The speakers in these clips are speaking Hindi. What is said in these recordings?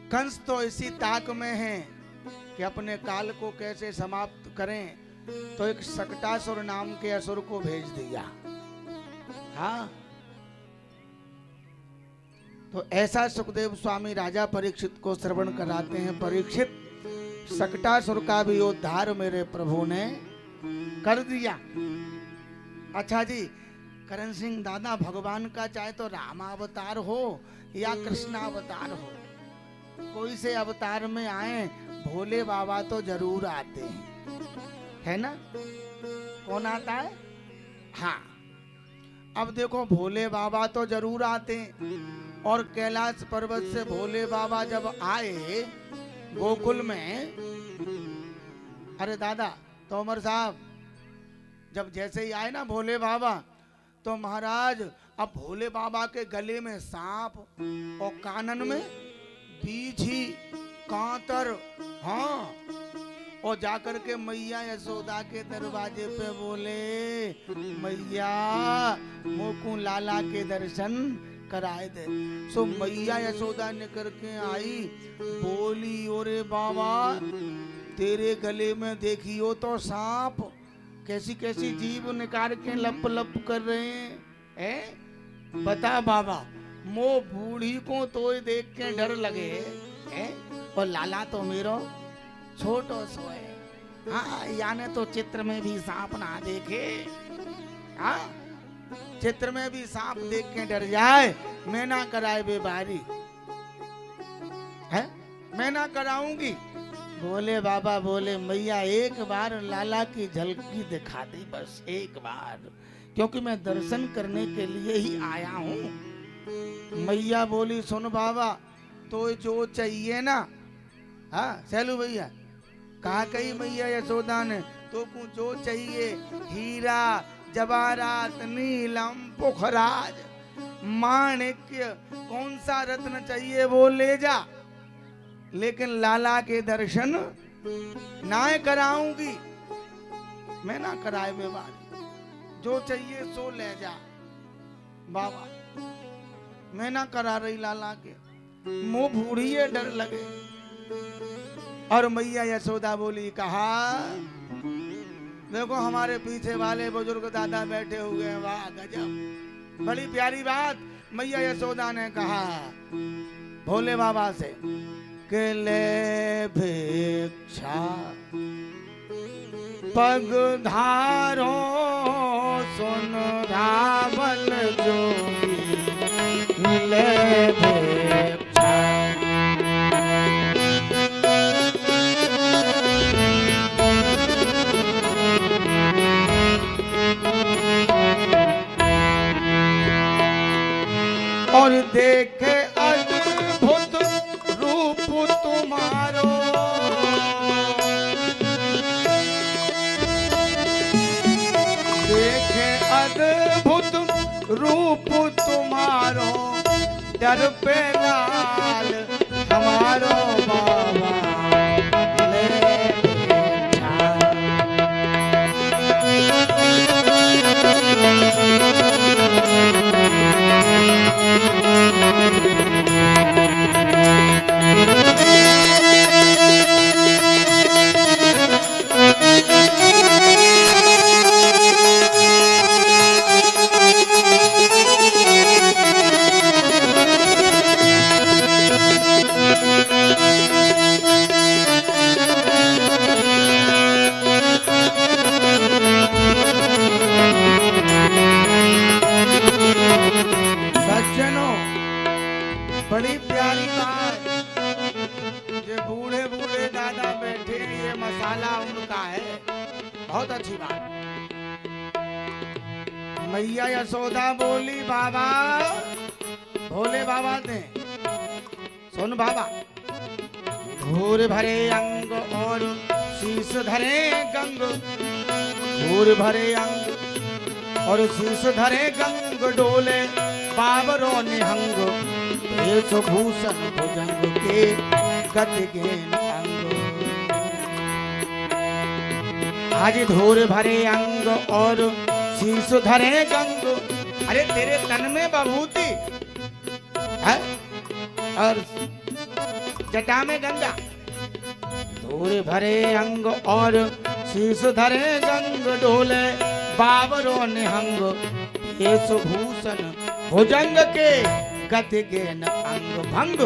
कंस तो इसी ताक में है कि अपने काल को कैसे समाप्त करें, तो एक शकटासुर नाम के असुर को भेज दिया। हाँ, तो ऐसा सुखदेव स्वामी राजा परीक्षित को श्रवण कराते हैं। परीक्षित, शकटासुर का भी उद्धार मेरे प्रभु ने कर दिया। अच्छा जी, करण सिंह दादा, भगवान का चाहे तो रामावतार हो या कृष्णावतार हो, कोई से अवतार में आए, भोले बाबा तो जरूर आते हैं, है ना? कौन आता है? हाँ, अब देखो, भोले बाबा तो जरूर आते हैं। और कैलाश पर्वत से भोले बाबा जब आए गोकुल में, अरे दादा तोमर साहब, जब जैसे ही आए ना भोले बाबा, तो महाराज अब भोले बाबा के गले में सांप और कानन में बीछी कांतर। हाँ, और जाकर के मैया यशोदा के दरवाजे पे बोले, मैया मोकू लाला के दर्शन कराए दे। सो मैया यशोदा निकल के आई, बोली, ओरे बाबा तेरे गले में देखियो तो सांप कैसी कैसी जीव निकाल के लप लप कर रहे हैं। बता बाबा, मो बूढ़ी को तो देख के डर लगे है, और लाला तो मेरो छोटो सो है। हाँ, याने तो चित्र में भी सांप ना देखे। हाँ, चित्र में भी सांप देख के डर जाए, मैं ना कराए बेबारी है, मैं ना कराऊंगी। बोले बाबा, बोले मैया एक बार लाला की झलकी दिखा दी, बस एक बार, क्योंकि मैं दर्शन करने के लिए ही आया हूँ। मैया बोली, सुन बाबा, तो जो चाहिए ना, हाँ सैलू भैया, कहा कही मैया यशोदा ने, तो कुछ जो चाहिए, हीरा जवाहरात नीलम पुखराज माणिक्य, कौन सा रत्न चाहिए वो ले जा, लेकिन लाला के दर्शन ना कराऊंगी, मैं ना कराए बेवारी, जो चाहिए सो ले जा बाबा, मैं ना करा रही लाला के, मुंह बूढ़ी है, डर लगे। और मैया यशोदा बोली, कहा देखो हमारे पीछे वाले बुजुर्ग दादा बैठे हुए हैं, वाह गजब, बड़ी प्यारी बात। मैया यशोदा ने कहा भोले बाबा से कि ले भिक्षा पग धारो सुन रावल जोगी, ले भिक्षा। और देखे अद्भुत रूप तुम्हारो, देखे अद्भुत रूप तुम्हारो, डर पे लाल हमारो बाबा, ले भिक्षा। बड़ी प्यारी बात, ये बूढ़े बूढ़े दादा बैठे, ये मसाला उनका है, बहुत अच्छी बात। मैया यशोदा बोली, बाबा भोले बाबा थे, सुन बाबा, घूर भरे अंग और शीश धरे गंग, घूर भरे अंग और शीश धरे गंग, डोले बाबरो निहंग, वेशभूषण भुजंग के गति गेन अंग। आज धूर भरे अंग और शीश धरे गंग, अरे तेरे तन में बभूति है और जटा में गंगा, धूल भरे अंग और शीश धरे गंग डोले, बाबरो निहंग वेशभूषण भुजंग के गति गेन अंग भंग,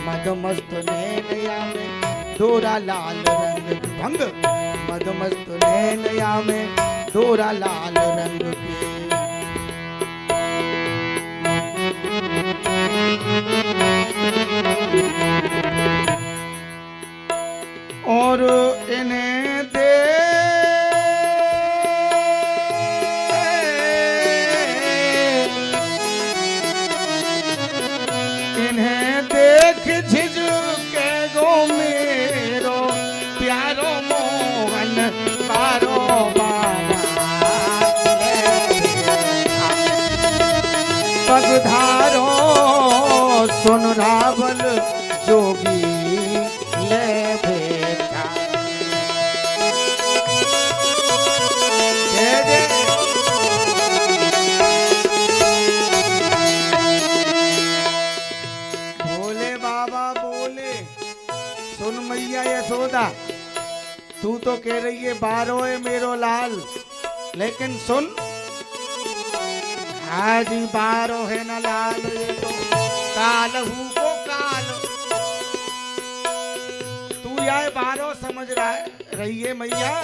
मदमस्त नैनया में दोरा लाल रंग भंग, मदमस्त नैनया में दोरा लाल रंग की। और इन्हें दे झिझुके गो मेरो प्यारो मोहन पारो पगधारो सुन रावल जोगी ले बेटा। मैया यशोदा, तू तो कह रही है बारो है मेरो लाल, लेकिन सुन आज बारो है न लाल, ये तो काल हूँ को काल। तू यार बारो समझ रही है मैया?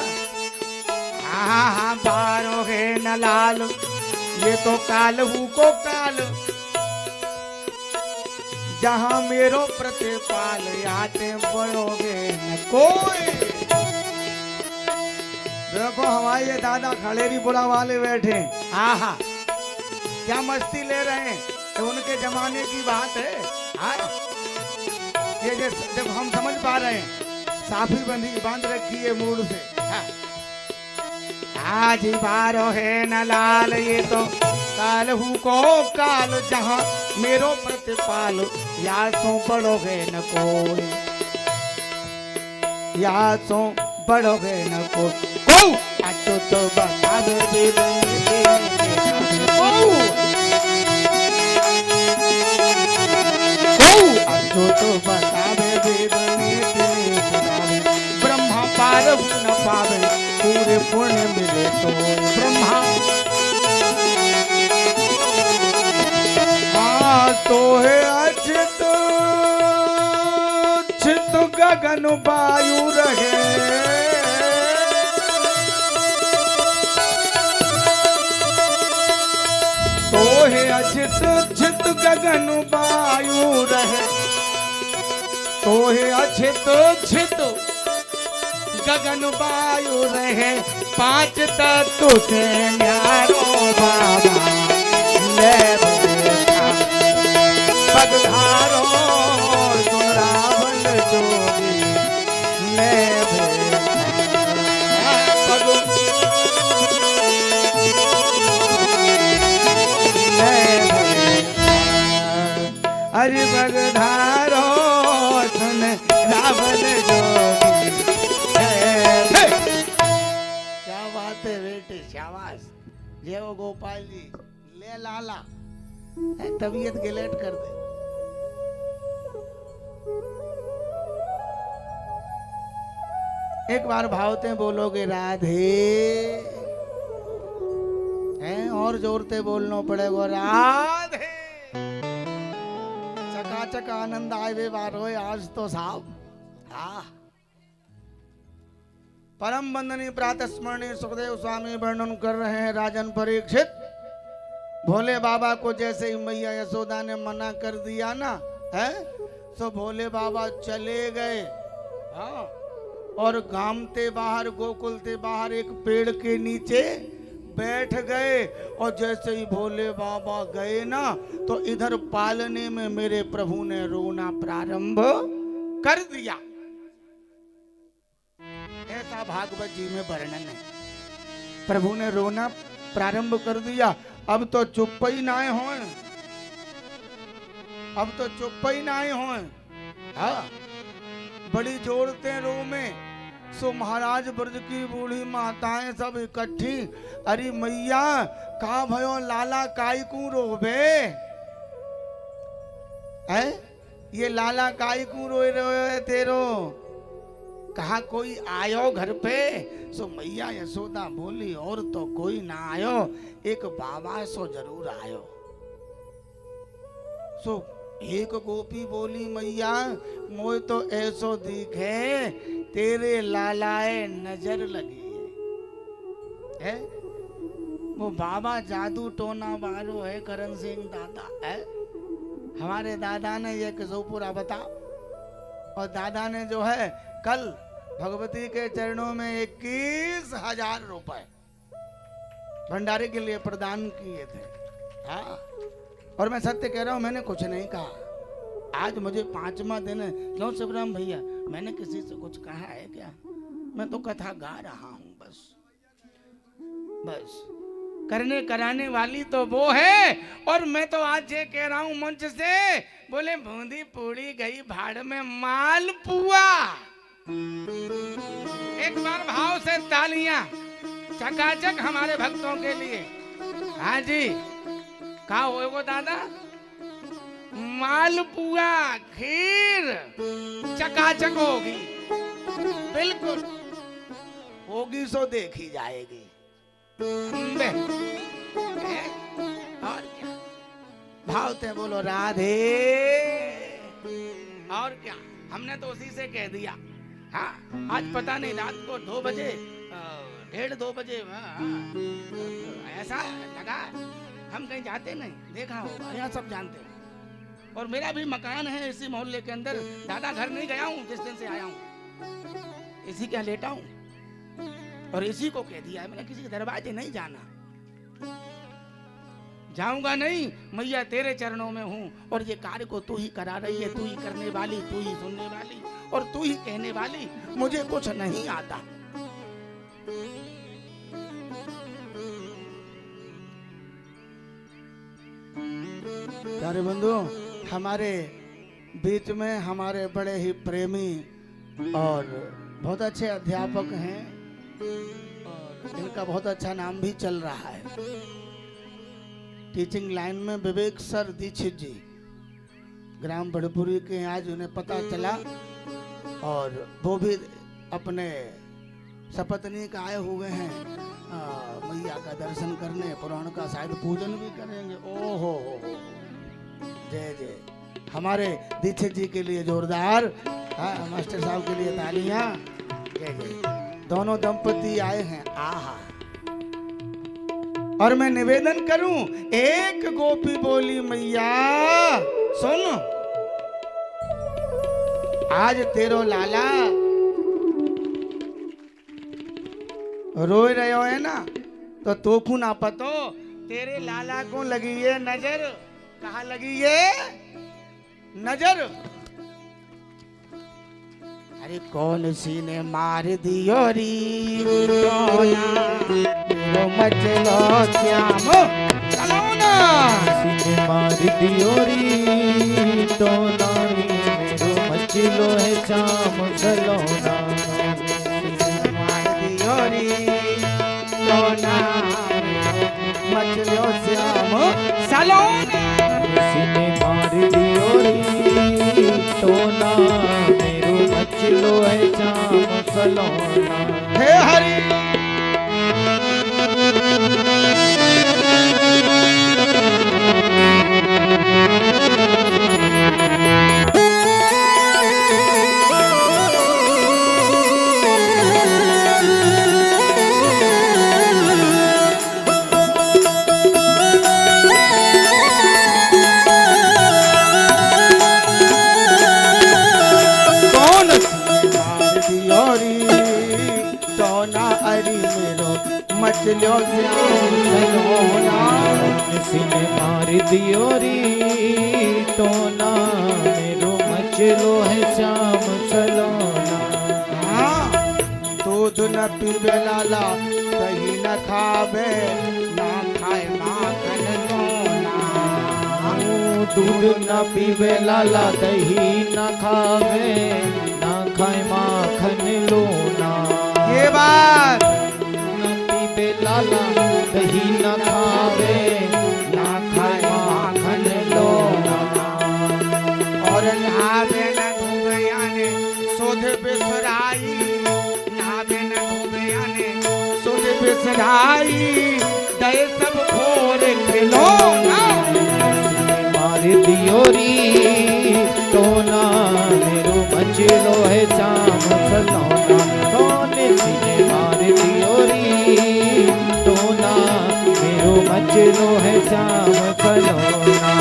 हाँ हाँ बारो है न लाल, ये तो काल हूँ को काल। जहाँ मेरो प्रतिपाल आते बढ़ोगे न कोई। देखो हमारे ये दादा खड़ेरी बुला वाले बैठे, आहा क्या मस्ती ले रहे हैं, तो उनके जमाने की बात है। हाँ ये जब हम समझ पा रहे हैं, साफी बंधी बांध रखी है मूड से। हाँ। आज बारो है न लाल, ये तो काल हूँ को काल। जहाँ मेरो प्रतिपाल या सो बढ़ोगे न कोई, या सो बढ़ोगे न कोई। अच्छो तो बता दे अच्छो तो बता दे ब्रह्मा पार न पावे, पूरे पुण्य मिले तो ब्रह्मा तो है अचित चित गगन वायु रहे। तो है अचित चित गगन वायु रहे। तो है अचित चित गगन वायु रहे। पांच तत्व से न्यारो बाबा ले पगधारो सुन रावल जोगी ले अरे पगधारो सुन रावल जोगी। क्या बात है बेटे, शाबाश। जय हो गोपाल जी, ले लाला तबीयत गिलेट कर दे। एक बार भावते बोलोगे राधे हैं, और जोरते बोलना पड़ेगा राधे। चकाचक आनंद आए वे बार हो आज तो साहब। हाँ परम बंदनीय प्रातः स्मरणीय सुखदेव स्वामी वर्णन कर रहे हैं राजन परीक्षित। भोले बाबा को जैसे ही मैया यशोदा ने मना कर दिया ना है, तो भोले बाबा चले गए। हाँ और गामते बाहर गोकुल के बाहर एक पेड़ के नीचे बैठ गए। और जैसे ही भोले बाबा गए ना, तो इधर पालने में मेरे प्रभु ने रोना प्रारंभ कर दिया। ऐसा भागवत जी में वर्णन है, प्रभु ने रोना प्रारंभ कर दिया। अब तो चुप ही ना हो, अब तो चुप ही ना हो। हाँ बड़ी जोड़ते रो में। सो महाराज ब्रज की बूढ़ी माताएं सब इकट्ठी, अरे मैया का भयो लाला काई को रोबे है, ये लाला काई क्यों रोए रोए तेरो? कहा कोई आयो घर पे? सो मैया यशोदा बोली और तो कोई ना आयो, एक बाबा सो जरूर आयो। सो एक गोपी बोली मैया मोय तो ऐसो दिखे तेरे लालाए नजर लगी है। वो बाबा जादू टोना वालो है करण सिंह दादा है। हमारे दादा ने ये किसोपुरा बता, और दादा ने जो है कल भगवती के चरणों में 21,000 रुपए भंडारे के लिए प्रदान किए थे। हाँ, और मैं सत्य कह रहा हूं, मैंने कुछ नहीं कहा। आज मुझे 5वां दिन है। क्यों शिवराम भैया, मैंने किसी से कुछ कहा है क्या? मैं तो कथा गा रहा हूं बस करने कराने वाली तो वो है। और मैं तो आज ये कह रहा हूं मंच से, बोले बूंदी पूड़ी गई भाड़ में माल पुआ। एक बार भाव से तालियां चकाचक हमारे भक्तों के लिए। हाँ जी, कहा होगा दादा? मालपुआ खीर चकाचक होगी, बिल्कुल होगी, सो देखी जाएगी। और क्या भाव थे बोलो राधे। और क्या, हमने तो उसी से कह दिया। हाँ, आज पता नहीं रात को 2 बजे 1:30-2 बजे ऐसा लगा। हम कहीं जाते नहीं, देखा होगा, यहाँ सब जानते हैं। और मेरा भी मकान है इसी मोहल्ले के अंदर। दादा घर नहीं गया हूँ, जिस दिन से आया हूँ इसी क्या लेटा हूँ, और इसी को कह दिया है मैंने, किसी के दरवाजे नहीं जाना। जाऊंगा नहीं, मैया तेरे चरणों में हूँ। और ये कार्य को तू ही करा रही है, तू ही करने वाली, तू ही सुनने वाली, और तू ही कहने वाली। मुझे कुछ नहीं आता। प्यारे बंधु, हमारे बीच में हमारे बड़े ही प्रेमी और बहुत अच्छे अध्यापक हैं, और इनका बहुत अच्छा नाम भी चल रहा है टीचिंग लाइन में। विवेक सर दीक्षित जी, ग्राम बड़पुरी के, आज उन्हें पता चला, और वो भी अपने सपत्नी का आए हुए हैं मैया का दर्शन करने, पुराण का शायद पूजन भी करेंगे। ओहो हो, जय जय। हमारे दीक्षित जी के लिए जोरदार, मास्टर साहब के लिए तालियां, जय जय। दोनों दंपति आए हैं। आहा, और मैं निवेदन करूं, एक गोपी बोली मैया सुन, आज तेरो लाला रोए रहे हो है ना, तो तोखू ना पतो तेरे लाला को लगी ये नजर। कहा लगी ये नजर? अरे कौन सी ने मार दियो री तो मचलो श्याम, चलो ना। सीने मार दियो री तो नारी मेरो मचलो है श्याम सलोना। मार दियो री तो नारी मचलो श्याम सलोना। सीने मार दियो री तो ना मेरो मचलो है श्याम सलोना। हे हरि मचलो श्याम सलोना। सीने मार दियो री तो ना मेरो मचलो है श्याम सलोना। हाँ, दूध न पीबे लाला, दही न खावे, ना खाए माखन लोना। दूध न पीवे लाला, दही न खावे, ना खाए माखन लोना। ये बात लाला दही न खावे, ना खाए माखन लोना। और ना सोधे बेसराई नावे न धोबे आने सोधे बेसराई दे सब फोर खिलौना मार दियोरी तो ना मेरो मचलो है शाम खलौना कौन सीने मार दियोरी तो ना मेरो मचलो है शाम खलौना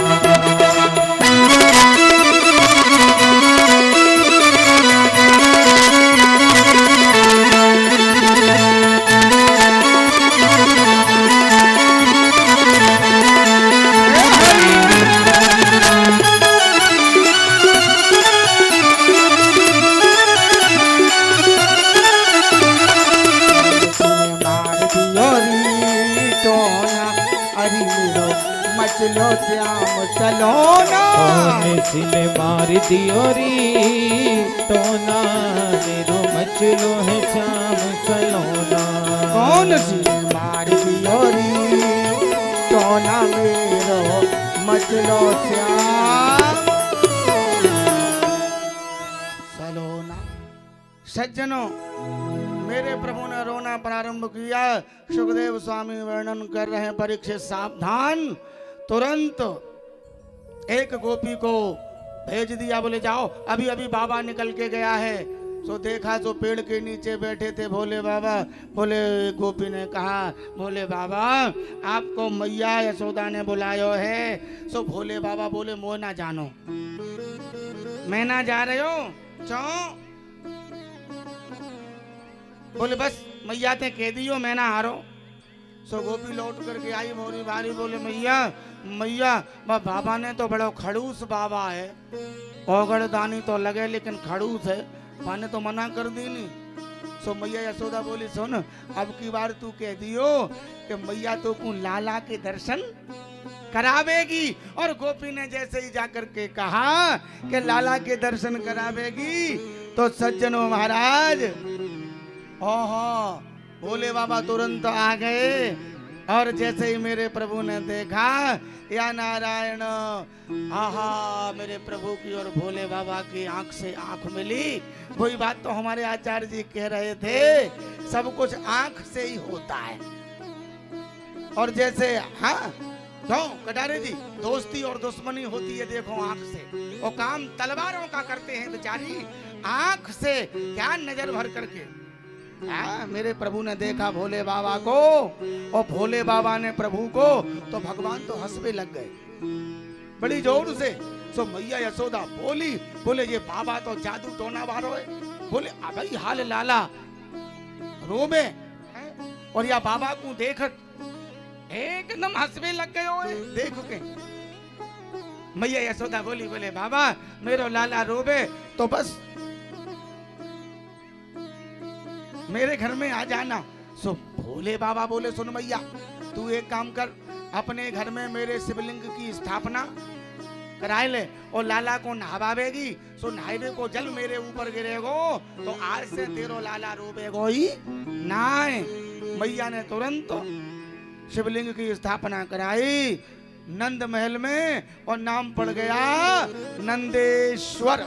मचलो श्याम सलोना सिले मार दियोरी तो ना मेरो मचलो है श्याम सलोना कौन सी मार दियोरी तो ना मेरो मचलो श्याम सलोना। सज्जनों, मेरे प्रभु ने रोना प्रारंभ किया। सुखदेव स्वामी वर्णन कर रहे हैं, परीक्षित सावधान। तुरंत एक गोपी को भेज दिया, बोले जाओ, अभी अभी बाबा निकल के गया है। सो देखा तो पेड़ के नीचे बैठे थे भोले बाबा। बोले गोपी ने कहा, भोले बाबा आपको मैया यशोदा ने बुलायो है। सो भोले बाबा बोले, मोह ना जानो, मैं ना जा रहे हो चो। बोले बस मैया ते कह दियो मैं ना हारो। सो गोपी लौट करके आई मोरी बारी, बोले मैया मैया बाबा ने तो बड़ो खड़ूस बाबा है, औगड़ दानी तो लगे लेकिन खड़ूस है, माने तो मना कर दी नहीं। सो मैया यशोदा बोली, सुन अब की बार तू कह दियो कि मैया तो को लाला के दर्शन करावेगी। और गोपी ने जैसे ही जाकर के कहा कि लाला के दर्शन करावेगी, तो सज्जनों महाराज ओहो भोले बाबा तुरंत आ गए। और जैसे ही मेरे प्रभु ने देखा, या नारायण, आहा मेरे प्रभु की और भोले बाबा की आंख से आंख मिली। वही बात तो हमारे आचार्य जी कह रहे थे, सब कुछ आंख से ही होता है। और जैसे हाँ क्यों कटारे जी, दोस्ती और दुश्मनी होती है देखो आंख से, वो काम तलवारों का करते हैं बेचारी आंख से, क्या नजर भर करके। मेरे प्रभु ने देखा भोले बाबा को, और भोले बाबा ने प्रभु को, तो भगवान तो हंसने लग गए बड़ी जोर से। सो मैया यशोदा बोली, बोले ये बाबा तो जादू टोना वारो है। बोले अबे हाल लाला रोबे, और या बाबा को देख एकदम हंसने लग गए हो देख के। मैया यशोदा बोली, बोले बाबा मेरो लाला रोबे तो बस मेरे घर में आ जाना। सो भोले बाबा बोले, सुन मैया तू एक काम कर, अपने घर में मेरे शिवलिंग की स्थापना कराए ले, और लाला को नहवावेगी। सो नहावे को जल मेरे ऊपर गिरेगो तो आज से तेरो लाला रोबेगो ही नाय। मैया ने तुरंत शिवलिंग की स्थापना कराई नंद महल में, और नाम पड़ गया नंदेश्वर।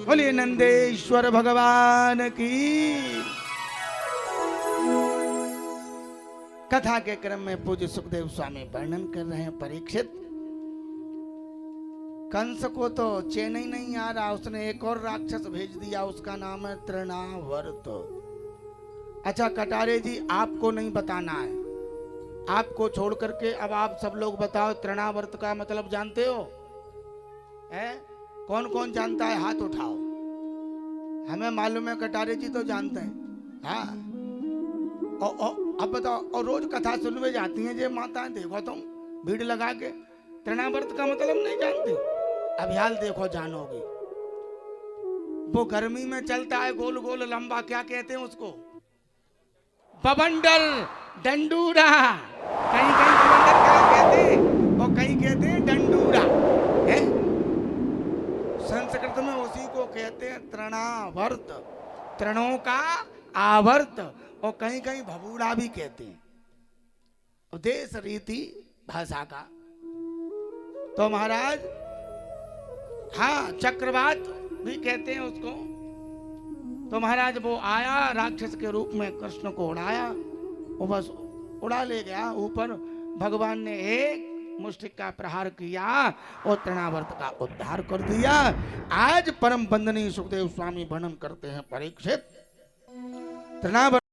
बोलिए नंदेश्वर भगवान की। कथा के क्रम में पूज्य सुखदेव स्वामी वर्णन कर रहे हैं, परीक्षित कंस को तो चैन ही नहीं आ रहा, उसने एक और राक्षस भेज दिया, उसका नाम है तृणावर्त। अच्छा कटारे जी आपको नहीं बताना है, आपको छोड़ करके अब आप सब लोग बताओ तृणावर्त का मतलब जानते हो? है कौन कौन जानता है हाथ उठाओ। हमें मालूम है कटारे जी तो जानते हैं। हाँ अब बताओ, और रोज कथा सुनने जाती हैं जे माता, देखो तुम भीड़ लगा के तृणावर्त का मतलब नहीं जानती। अभियाल देखो जानोगी। वो गर्मी में चलता है गोल गोल लंबा, क्या कहते हैं उसको? बवंडर डंडूरा। कहीं कहीं बवंडर क्या कहते हैं, और कहीं कहते हैं डंडूरा है। संस्कृत में उसी को कहते हैं तृणावर्त, तृणों का आवर्त, और कहीं कहीं भबूड़ा भी कहते हैं, देश रीति भाषा का। तो महाराज हाँ चक्रवात भी कहते हैं उसको। तो महाराज वो आया राक्षस के रूप में, कृष्ण को उड़ाया, वो बस उड़ा ले गया ऊपर। भगवान ने एक मुष्टिक का प्रहार किया और तृणावर्त का उद्धार कर दिया। आज परम बंदनीय सुखदेव स्वामी वर्णन करते हैं, परीक्षित तृणावर्त